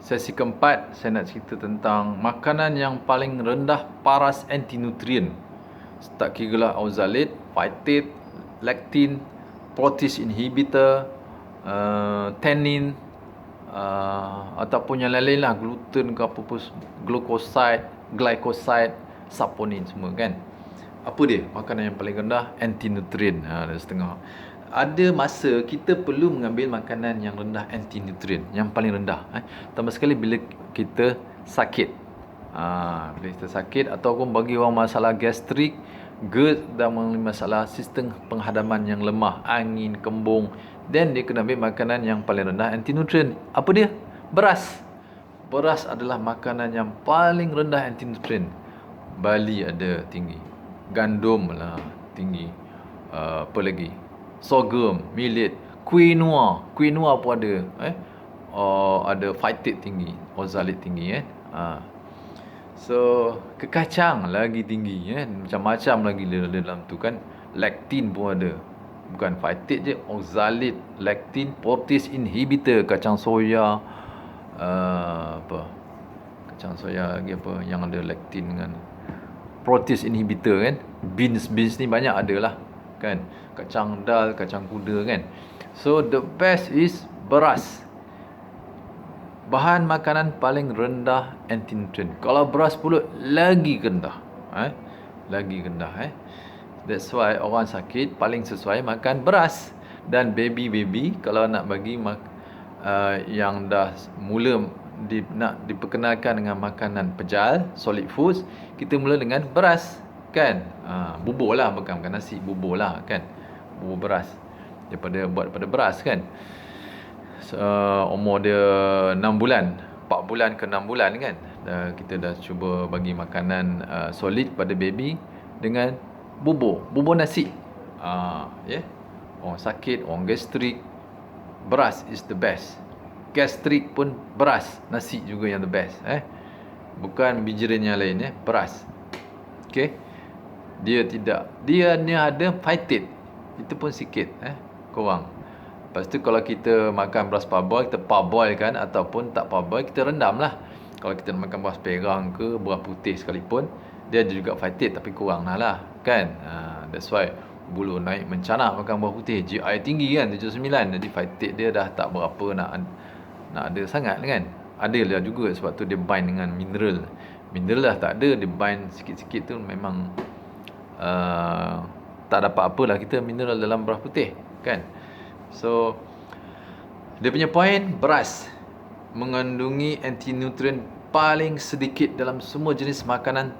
Sesi keempat, saya nak cerita tentang makanan yang paling rendah paras antinutrien. Tak kira lah oxalate, phytate, lectin, protease inhibitor, tannin, ataupun yang lain-lain lah, gluten ke apa pun, glucoside, glycoside, saponin semua kan. Apa dia makanan yang paling rendah antinutrien? Ada setengah. Ada masa kita perlu mengambil makanan yang rendah antinutrien, yang paling rendah. Tambah sekali bila kita sakit. Bila kita sakit ataupun bagi orang masalah gastrik, GERD dan masalah sistem penghadaman yang lemah, angin, kembung, then dia kena ambil makanan yang paling rendah antinutrien. Apa dia? Beras. Beras adalah makanan yang paling rendah antinutrien. Barley ada tinggi, gandum lah tinggi, apa lagi, sorghum, millet, quinoa pun ada, ada phytate tinggi, oxalate tinggi So kekacang lagi tinggi, macam-macam lagi dalam tu kan. Lectin pun ada, bukan phytate je, oxalate, lectin, protease inhibitor, kacang soya, kacang soya lagi apa yang ada lectin dengan protease inhibitor kan. Beans ni banyak ada lah kan, kacang dal, kacang kuda kan. So the best is beras, bahan makanan paling rendah antinutrien. Kalau beras pulut lagi rendah, lagi rendah. That's why orang sakit paling sesuai makan beras. Dan baby kalau nak bagi yang dah mula nak diperkenalkan dengan makanan pejal, solid foods, kita mula dengan beras kan. Bubur lah, bukan nasi, bubur lah kan, bubur beras, buat daripada beras kan. Umur dia 6 bulan, 4 bulan ke 6 bulan kan, kita dah cuba bagi makanan solid pada baby dengan bubur nasi. Orang sakit, orang gastrik, beras is the best. Gastrik pun beras, nasi juga yang the best. Bukan bijiran yang lain, beras. Okey. Dia ada phytate. Itu pun sikit, kurang. Lepas tu kalau kita makan beras parboil, kita parboil kan, ataupun tak parboil, kita rendam lah. Kalau kita nak makan beras perang ke, beras putih sekalipun, dia ada juga phytate tapi kurang lah kan. That's why bulu naik mencanak makan beras putih, GI tinggi kan, 79. Jadi phytate dia dah tak berapa nak ada sangat kan. Ada lah juga, sebab tu dia bind dengan mineral dah tak ada, dia bind sikit-sikit tu memang tak dapat apalah kita mineral dalam beras putih kan. So dia punya point, beras mengandungi antinutrien paling sedikit dalam semua jenis makanan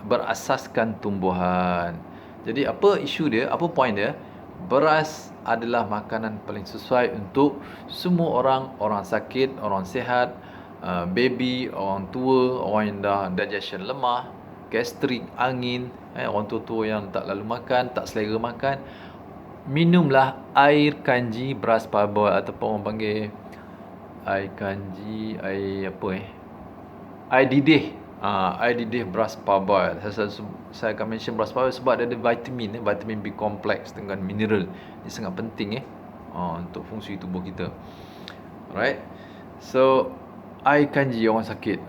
berasaskan tumbuhan. Jadi apa isu dia, apa point dia? Beras adalah makanan paling sesuai untuk semua orang sakit, orang sihat, baby, orang tua, orang yang dah digestion lemah, gastrik, angin, orang tua-tua yang tak lalu makan, tak selera makan. Minumlah air kanji beras parboil, ataupun orang panggil air kanji, air didih. Air didih beras parboil. Saya akan mention beras parboil sebab dia ada vitamin B kompleks dengan mineral. Ini sangat penting untuk fungsi tubuh kita. Alright. So air kanji orang sakit,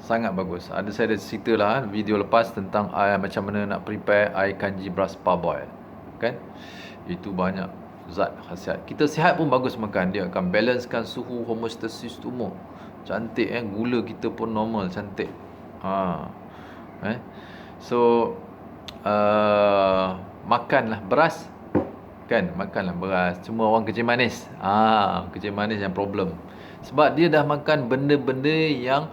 sangat bagus. Saya ada cerita lah video lepas tentang macam mana nak prepare air kanji beras parboil kan. Itu banyak zat khasiat. Kita sihat pun bagus makan, dia akan balancekan suhu homeostasis tubuh. Cantik gula kita pun normal, cantik. So makanlah beras kan, makanlah beras. Cuma orang kecil manis, kecil manis yang problem. Sebab dia dah makan benda-benda yang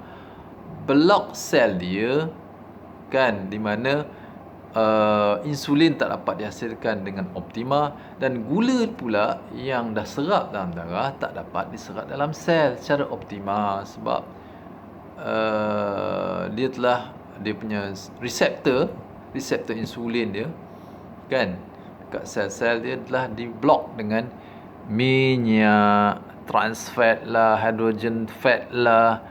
block sel dia kan, di mana insulin tak dapat dihasilkan dengan optima, dan gula pula yang dah serap dalam darah tak dapat diserap dalam sel secara optima, sebab dia punya reseptor insulin dia kan, dekat sel-sel dia telah di-block dengan minyak, trans fat lah, hydrogen fat lah,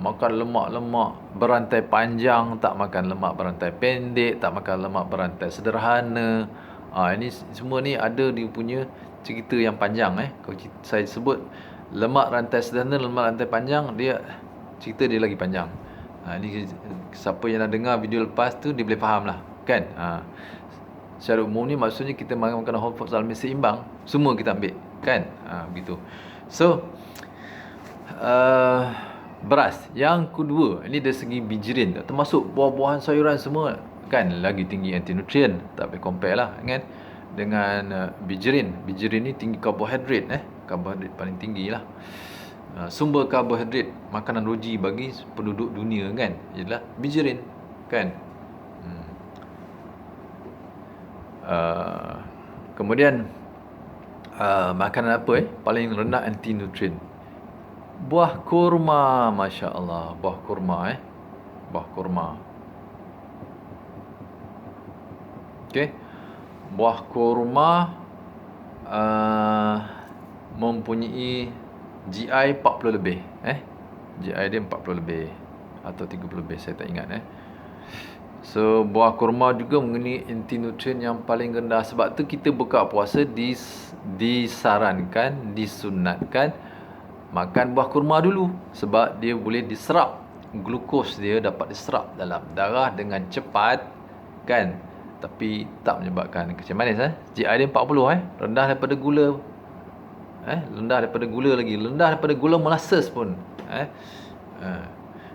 makan lemak-lemak berantai panjang, tak makan lemak berantai pendek, tak makan lemak berantai sederhana. Ini semua ni ada dia punya cerita yang panjang. Kalau saya sebut Lemak rantai sederhana, lemak rantai panjang, dia cerita dia lagi panjang. Ni siapa yang dah dengar video lepas tu, dia boleh faham lah, kan? Secara umum ni maksudnya kita makan whole foods alami seimbang, semua kita ambil, kan? Begitu. So beras. Yang kedua, ini dari segi bijirin, termasuk buah-buahan, sayuran semua, kan, lagi tinggi antinutrien. Tak boleh compare lah, kan, dengan bijirin. Bijirin ni tinggi karbohidrat, karbohidrat paling tinggi lah. Sumber karbohidrat, makanan roji bagi penduduk dunia, kan, ialah bijirin, kan. Kemudian makanan apa paling rendah antinutrien? Buah kurma, Masya Allah. Buah kurma, buah kurma. Okey. Buah kurma mempunyai GI 40 lebih, GI dia 40 lebih atau 30 lebih, saya tak ingat, So buah kurma juga mengenai antinutrien yang paling rendah. Sebab tu kita buka puasa disarankan, disunatkan makan buah kurma dulu, sebab dia boleh diserap, glukos dia dapat diserap dalam darah dengan cepat, kan, tapi tak menyebabkan kecil manis. GI dia 40, rendah daripada gula, rendah daripada gula lagi, rendah daripada gula molasses pun,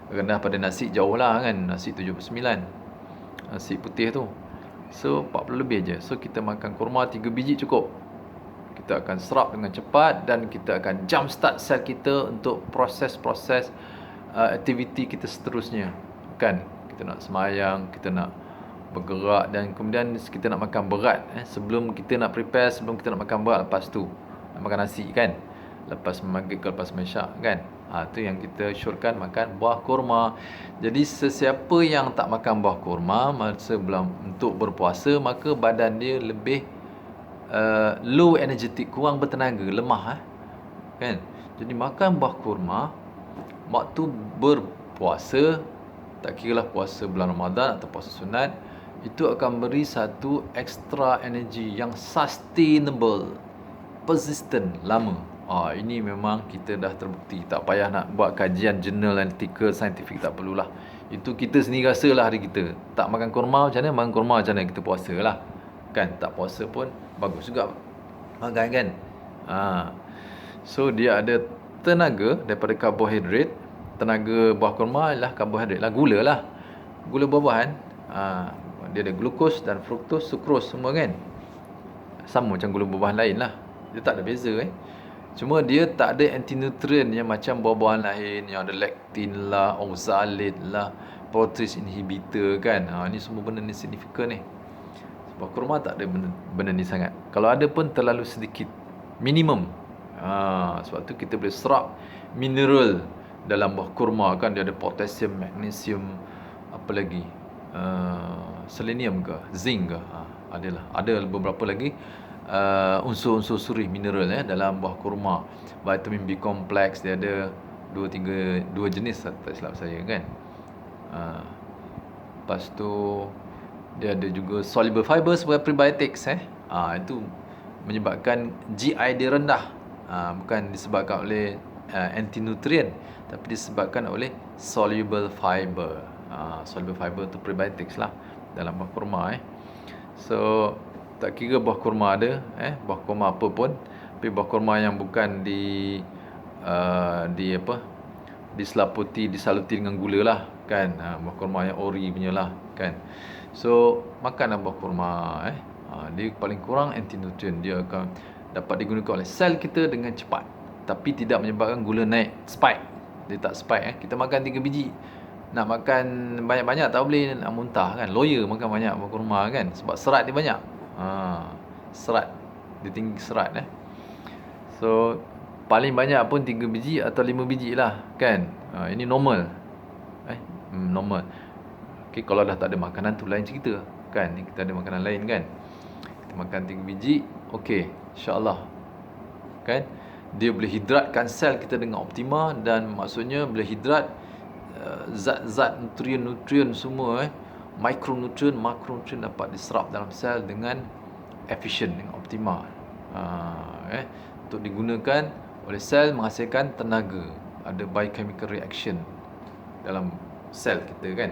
rendah pada nasi jauh lah, kan, nasi 79, nasi putih tu. So 40 lebih je. So kita makan kurma 3 biji cukup. Kita akan serap dengan cepat dan kita akan jump start sel kita untuk proses-proses aktiviti kita seterusnya, kan. Kita nak semayang, kita nak bergerak, dan kemudian kita nak makan berat, sebelum kita nak prepare, sebelum kita nak makan berat, lepas tu nak makan nasi, kan, lepas maghrib ke lepas isyak, kan. Tu yang kita syorkan makan buah kurma. Jadi sesiapa yang tak makan buah kurma masa untuk berpuasa, maka badan dia lebih low energetic, kurang bertenaga, lemah, kan. Jadi makan buah kurma waktu berpuasa, tak kira lah puasa bulan Ramadan atau puasa sunat, itu akan beri satu extra energy yang sustainable, persistent, lama. Ini memang kita dah terbukti. Tak payah nak buat kajian jurnal artikel saintifik, tak perlulah. Itu kita sendiri rasalah hari kita. Tak makan kurma macam mana, makan kurma macam mana, kita puasa lah, kan. Tak puasa pun bagus juga makan, kan. So dia ada tenaga daripada karbohidrat. Tenaga buah kurma adalah karbohidrat lah, gula lah, gula buah-buahan. Dia ada glukos dan fruktos, sukros semua, kan. Sama macam gula buah-buahan lain lah, dia tak ada beza, Cuma dia tak ada antinutrien yang macam buah-buahan lain yang ada lektin lah, oxalate lah, protease inhibitor, kan. Ni semua benda ni signifikan ni. Buah kurma tak ada benda ni sangat. Kalau ada pun terlalu sedikit, minimum. Sebab tu kita boleh serap mineral dalam buah kurma, kan. Dia ada potassium, magnesium, apa lagi, selenium ke, zinc ke, ada beberapa lagi unsur-unsur surih mineral dalam buah kurma. Vitamin B kompleks dia ada 2 jenis, tak silap saya, kan. Lepas tu dia ada juga soluble fiber sebagai prebiotics, itu menyebabkan GI dia rendah, bukan disebabkan oleh antinutrien, tapi disebabkan oleh soluble fiber. Soluble fiber tu prebiotics lah dalam buah kurma, So tak kira buah kurma ada, buah kurma apa pun, tapi buah kurma yang bukan diselaputi, disaluti dengan gula lah, kan. Buah kurma yang ori punya lah, kan. So makanlah buah kurma, dia paling kurang antinutrien. Dia akan dapat digunakan oleh sel kita dengan cepat, tapi tidak menyebabkan gula naik, spike. Dia tak spike, kita makan 3 biji. Nak makan banyak-banyak tak boleh, nak muntah, kan. Lawyer makan banyak buah kurma, kan, sebab serat dia banyak. Serat dia tinggi, serat, So paling banyak pun 3 biji atau 5 biji lah, kan. Ini normal, normal. Okay, kalau dah tak ada makanan tu lain cerita, kan. Ni kita ada makanan lain, kan. Kita makan 3 biji, okey, insya-Allah, kan. Dia boleh hidratkan sel kita dengan optima, dan maksudnya boleh hidrat zat-zat nutrien semua, mikronutrien, makronutrien dapat diserap dalam sel dengan efisien, dengan optima, untuk digunakan oleh sel menghasilkan tenaga. Ada biochemical reaction dalam sel kita kan.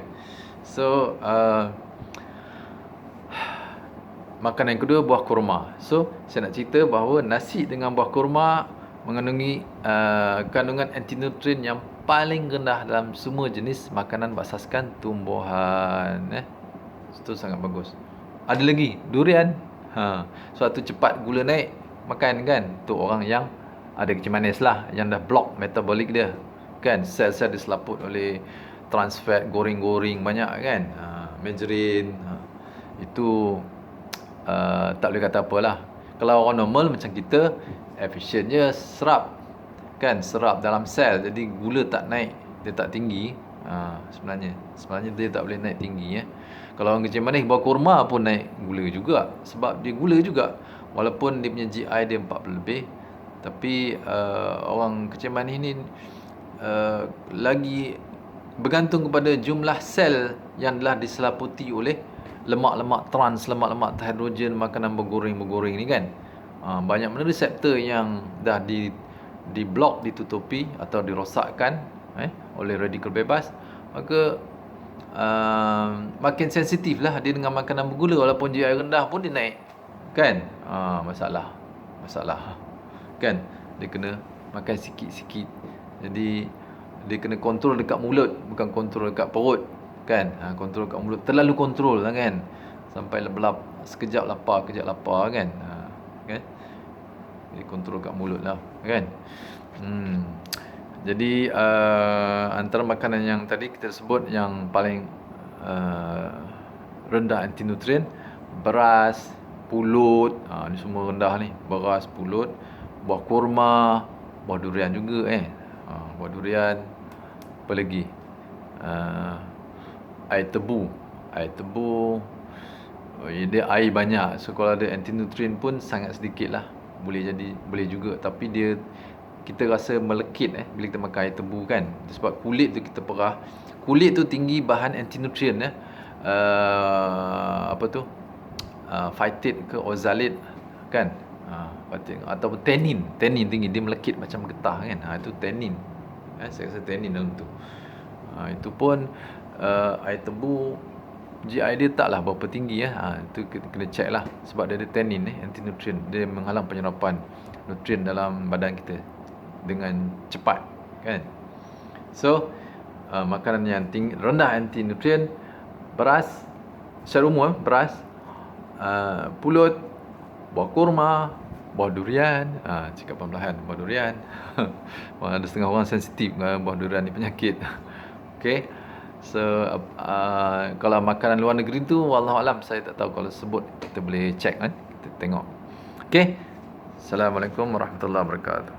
So makanan yang kedua, buah kurma. So saya nak cerita bahawa nasi dengan buah kurma mengandungi kandungan antinutrien yang paling rendah dalam semua jenis makanan berasaskan tumbuhan. Itu sangat bagus. Ada lagi durian. Suatu cepat gula naik makan kan. Tu orang yang ada kecil manis lah, yang dah block metabolik dia kan. Sel-sel diselaput oleh trans fat, goreng-goreng banyak kan. Margarine. Itu tak boleh kata apalah. Kalau orang normal macam kita, efisien je serap kan, serap dalam sel, jadi gula tak naik, dia tak tinggi. Sebenarnya dia tak boleh naik tinggi. Kalau orang kecil manis buah kurma pun naik gula juga, sebab dia gula juga, walaupun dia punya GI dia 40 lebih. Tapi orang kecil manis ni lagi bergantung kepada jumlah sel yang telah diselaputi oleh lemak-lemak trans, lemak-lemak hidrogen makanan bergoreng-bergoreng ni kan. Banyak mana reseptor yang dah di blok, ditutupi atau dirosakkan oleh radikal bebas, maka makin sensitif lah dia dengan makanan bergula. Walaupun GI rendah pun dia naik kan. Masalah kan. Dia kena makan sikit-sikit, jadi dia kena kontrol dekat mulut, bukan kontrol dekat perut kan. Kontrol dekat mulut, terlalu kontrol lah kan, sampai lebelap, sekejap lapar kan. Kan, dia kontrol kat mulut lah kan. Jadi antara makanan yang tadi kita sebut yang paling rendah antinutrien, beras, pulut, ni semua rendah ni. Beras, pulut, buah kurma, buah durian juga buah durian, apa lagi, air tebu, dia air banyak. So kalau ada antinutrien pun sangat sedikit lah, boleh juga. Tapi kita rasa melekit bila kita makan air tebu kan. Sebab kulit tu kita perah, kulit tu tinggi bahan antinutrien phytate ke oxalate kan, atau tannin tinggi, dia melekit macam getah kan. Itu tannin. Saya rasa tannin dalam tu. Itu pun air tebu GI dia taklah berapa tinggi itu kita kena check lah, sebab dia ada tannin antinutrien, dia menghalang penyerapan nutrien dalam badan kita dengan cepat kan. So makanan yang rendah antinutrien, beras secara umum, beras, pulut, buah kurma, buah durian. Cakap perlahan, buah durian. Ada setengah orang sensitif buah durian ni, penyakit. Okay. So kalau makanan luar negeri tu wallahualam saya tak tahu. Kalau sebut kita boleh check kan, kita tengok. Okay. Assalamualaikum warahmatullahi wabarakatuh.